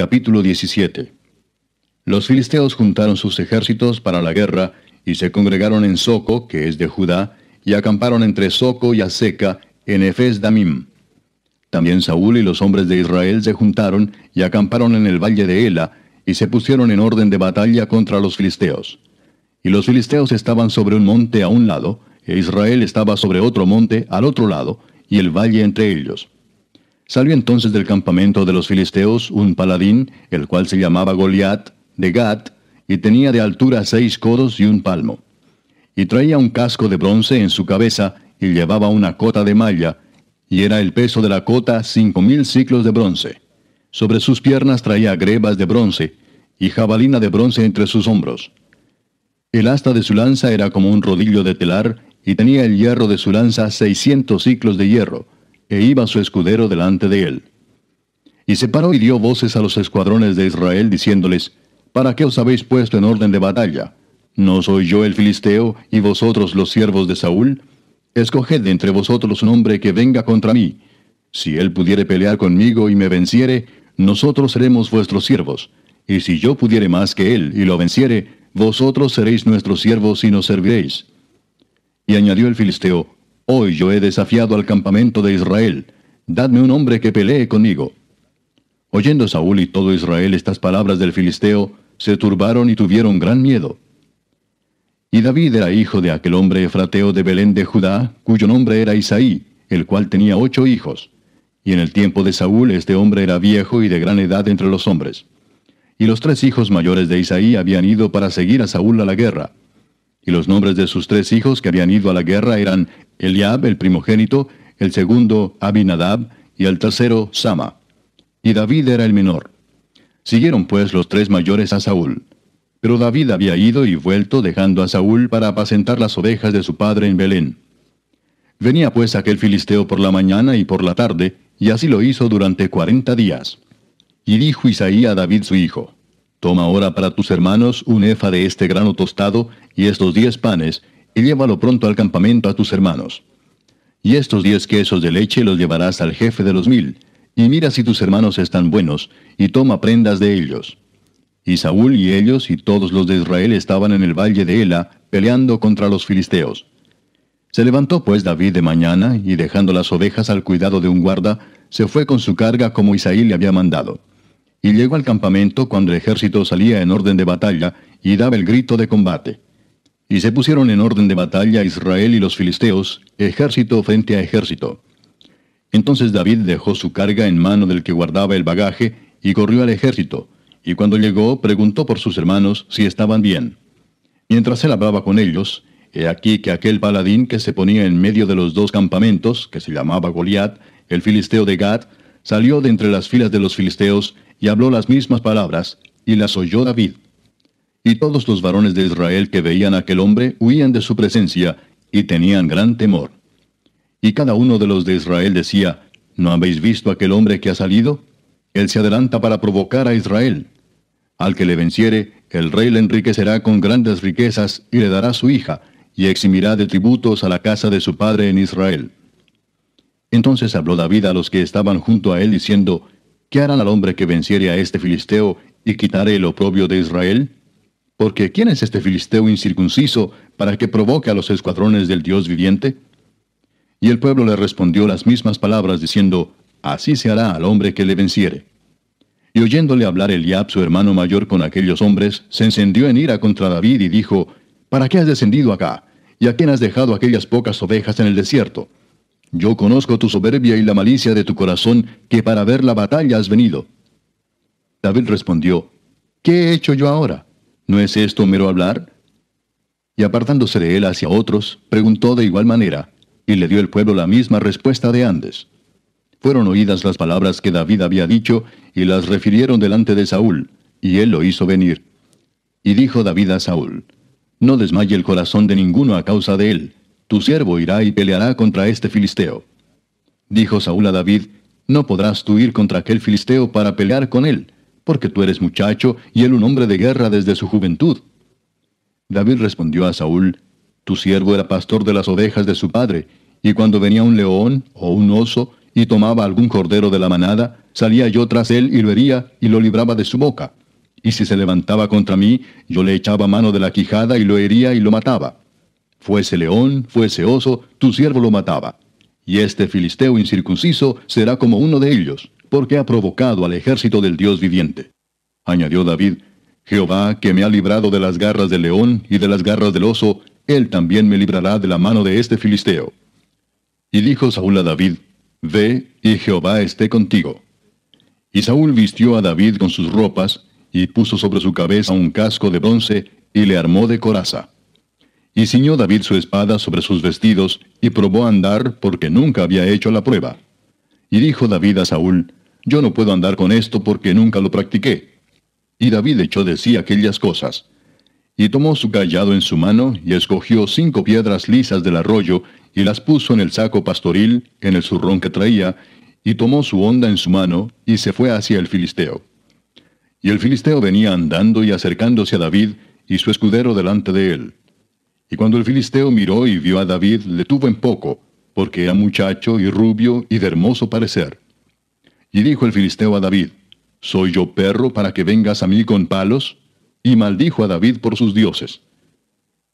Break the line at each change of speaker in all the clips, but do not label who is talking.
Capítulo 17. Los filisteos juntaron sus ejércitos para la guerra, y se congregaron en Soco, que es de Judá, y acamparon entre Soco y Azeca, en Efes Damim. También Saúl y los hombres de Israel se juntaron, y acamparon en el valle de Ela, y se pusieron en orden de batalla contra los filisteos. Y los filisteos estaban sobre un monte a un lado, e Israel estaba sobre otro monte al otro lado, y el valle entre ellos. Salió entonces del campamento de los filisteos un paladín, el cual se llamaba Goliat, de Gat, y tenía de altura 6 codos y 1 palmo. Y traía un casco de bronce en su cabeza, y llevaba una cota de malla, y era el peso de la cota 5000 siclos de bronce. Sobre sus piernas traía grebas de bronce, y jabalina de bronce entre sus hombros. El asta de su lanza era como un rodillo de telar, y tenía el hierro de su lanza 600 siclos de hierro, e iba su escudero delante de él. Y se paró y dio voces a los escuadrones de Israel, diciéndoles: ¿Para qué os habéis puesto en orden de batalla? ¿No soy yo el filisteo, y vosotros los siervos de Saúl? Escoged entre vosotros un hombre que venga contra mí. Si él pudiere pelear conmigo y me venciere, nosotros seremos vuestros siervos. Y si yo pudiere más que él y lo venciere, vosotros seréis nuestros siervos y nos serviréis. Y añadió el filisteo: Hoy yo he desafiado al campamento de Israel. Dadme un hombre que pelee conmigo. Oyendo Saúl y todo Israel estas palabras del filisteo, se turbaron y tuvieron gran miedo. Y David era hijo de aquel hombre efrateo de Belén de Judá, cuyo nombre era Isaí, el cual tenía 8 hijos. Y en el tiempo de Saúl este hombre era viejo y de gran edad entre los hombres. Y los 3 hijos mayores de Isaí habían ido para seguir a Saúl a la guerra. Y los nombres de sus 3 hijos que habían ido a la guerra eran Eliab, el primogénito, el segundo Abinadab, y el tercero Sama. Y David era el menor. Siguieron pues los 3 mayores a Saúl. Pero David había ido y vuelto, dejando a Saúl para apacentar las ovejas de su padre en Belén. Venía pues aquel filisteo por la mañana y por la tarde, y así lo hizo durante 40 días. Y dijo Isaí a David su hijo: Toma ahora para tus hermanos un efa de este grano tostado, y estos 10 panes, y llévalo pronto al campamento a tus hermanos. Y estos 10 quesos de leche los llevarás al jefe de los 1000, y mira si tus hermanos están buenos, y toma prendas de ellos. Y Saúl y ellos y todos los de Israel estaban en el valle de Ela, peleando contra los filisteos. Se levantó pues David de mañana, y dejando las ovejas al cuidado de un guarda, se fue con su carga como Isaí le había mandado. Y llegó al campamento cuando el ejército salía en orden de batalla, y daba el grito de combate. Y se pusieron en orden de batalla Israel y los filisteos, ejército frente a ejército. Entonces David dejó su carga en mano del que guardaba el bagaje, y corrió al ejército, y cuando llegó preguntó por sus hermanos si estaban bien. Mientras él hablaba con ellos, he aquí que aquel paladín que se ponía en medio de los 2 campamentos, que se llamaba Goliat, el filisteo de Gat, salió de entre las filas de los filisteos, y habló las mismas palabras, y las oyó David. Y todos los varones de Israel que veían a aquel hombre huían de su presencia, y tenían gran temor. Y cada uno de los de Israel decía: ¿No habéis visto a aquel hombre que ha salido? Él se adelanta para provocar a Israel. Al que le venciere, el rey le enriquecerá con grandes riquezas, y le dará su hija, y eximirá de tributos a la casa de su padre en Israel. Entonces habló David a los que estaban junto a él, diciendo: ¿Qué harán al hombre que venciere a este filisteo, y quitare el oprobio de Israel? Porque ¿quién es este filisteo incircunciso, para que provoque a los escuadrones del Dios viviente? Y el pueblo le respondió las mismas palabras, diciendo: Así se hará al hombre que le venciere. Y oyéndole hablar Eliab, su hermano mayor, con aquellos hombres, se encendió en ira contra David, y dijo: ¿Para qué has descendido acá? ¿Y a quién has dejado aquellas pocas ovejas en el desierto? Yo conozco tu soberbia y la malicia de tu corazón, que para ver la batalla has venido. David respondió: ¿Qué he hecho yo ahora? ¿No es esto mero hablar? Y apartándose de él hacia otros, preguntó de igual manera, y le dio el pueblo la misma respuesta de antes. Fueron oídas las palabras que David había dicho, y las refirieron delante de Saúl, y él lo hizo venir. Y dijo David a Saúl: No desmaye el corazón de ninguno a causa de él. Tu siervo irá y peleará contra este filisteo. Dijo Saúl a David: No podrás tú ir contra aquel filisteo para pelear con él, porque tú eres muchacho, y él un hombre de guerra desde su juventud. David respondió a Saúl: Tu siervo era pastor de las ovejas de su padre, y cuando venía un león o un oso, y tomaba algún cordero de la manada, salía yo tras él y lo hería y lo libraba de su boca. Y si se levantaba contra mí, yo le echaba mano de la quijada y lo hería y lo mataba. Fuese león, fuese oso, tu siervo lo mataba. Y este filisteo incircunciso será como uno de ellos, porque ha provocado al ejército del Dios viviente. Añadió David, Jehová, que me ha librado de las garras del león y de las garras del oso, él también me librará de la mano de este filisteo. Y dijo Saúl a David, Ve, y Jehová esté contigo. Y Saúl vistió a David con sus ropas, y puso sobre su cabeza un casco de bronce, y le armó de coraza. Y ciñó David su espada sobre sus vestidos, y probó a andar, porque nunca había hecho la prueba. Y dijo David a Saúl, Yo no puedo andar con esto porque nunca lo practiqué. Y David echó de sí aquellas cosas. Y tomó su cayado en su mano, y escogió 5 piedras lisas del arroyo, y las puso en el saco pastoril, en el zurrón que traía, y tomó su honda en su mano, y se fue hacia el filisteo. Y el filisteo venía andando y acercándose a David, y su escudero delante de él. Y cuando el filisteo miró y vio a David, le tuvo en poco, porque era muchacho y rubio y de hermoso parecer. Y dijo el filisteo a David, ¿Soy yo perro para que vengas a mí con palos? Y maldijo a David por sus dioses.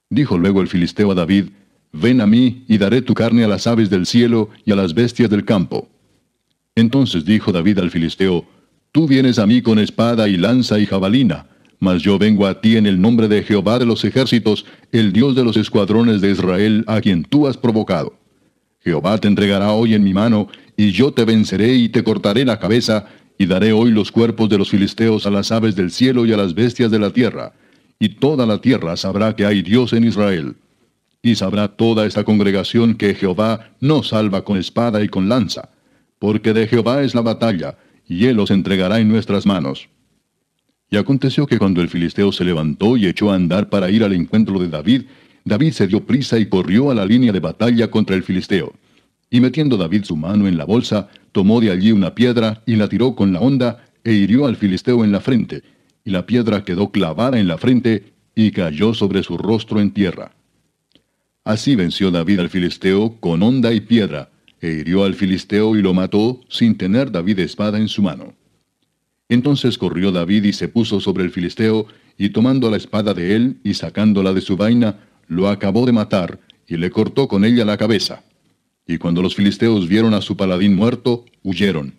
Dijo luego el filisteo a David, Ven a mí, y daré tu carne a las aves del cielo y a las bestias del campo. Entonces dijo David al filisteo, Tú vienes a mí con espada y lanza y jabalina, mas yo vengo a ti en el nombre de Jehová de los ejércitos, el Dios de los escuadrones de Israel, a quien tú has provocado. Jehová te entregará hoy en mi mano, y yo te venceré y te cortaré la cabeza, y daré hoy los cuerpos de los filisteos a las aves del cielo y a las bestias de la tierra. Y toda la tierra sabrá que hay Dios en Israel. Y sabrá toda esta congregación que Jehová no salva con espada y con lanza, porque de Jehová es la batalla, y él los entregará en nuestras manos. Y aconteció que cuando el filisteo se levantó y echó a andar para ir al encuentro de David, David se dio prisa y corrió a la línea de batalla contra el filisteo. Y metiendo David su mano en la bolsa, tomó de allí una piedra y la tiró con la honda, e hirió al filisteo en la frente, y la piedra quedó clavada en la frente, y cayó sobre su rostro en tierra. Así venció David al filisteo con honda y piedra, e hirió al filisteo y lo mató, sin tener David espada en su mano. Entonces corrió David y se puso sobre el filisteo, y tomando la espada de él y sacándola de su vaina, lo acabó de matar, y le cortó con ella la cabeza. Y cuando los filisteos vieron a su paladín muerto, huyeron.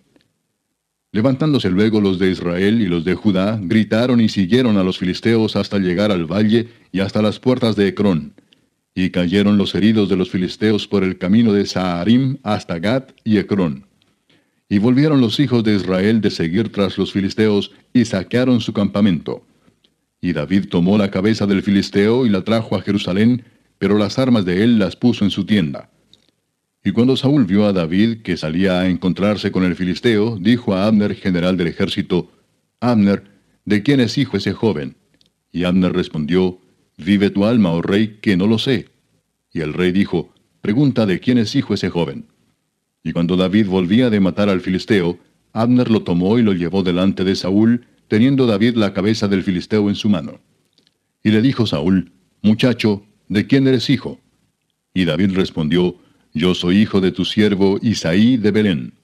Levantándose luego los de Israel y los de Judá, gritaron y siguieron a los filisteos hasta llegar al valle y hasta las puertas de Ecrón. Y cayeron los heridos de los filisteos por el camino de Saharim hasta Gat y Ecrón. Y volvieron los hijos de Israel de seguir tras los filisteos, y saquearon su campamento. Y David tomó la cabeza del filisteo y la trajo a Jerusalén, pero las armas de él las puso en su tienda. Y cuando Saúl vio a David que salía a encontrarse con el filisteo, dijo a Abner, general del ejército, Abner, ¿de quién es hijo ese joven? Y Abner respondió, Vive tu alma, oh rey, que no lo sé. Y el rey dijo, Pregunta de quién es hijo ese joven. Y cuando David volvía de matar al filisteo, Abner lo tomó y lo llevó delante de Saúl, teniendo David la cabeza del filisteo en su mano. Y le dijo Saúl, Muchacho, ¿de quién eres hijo? Y David respondió, Yo soy hijo de tu siervo Isaí de Belén.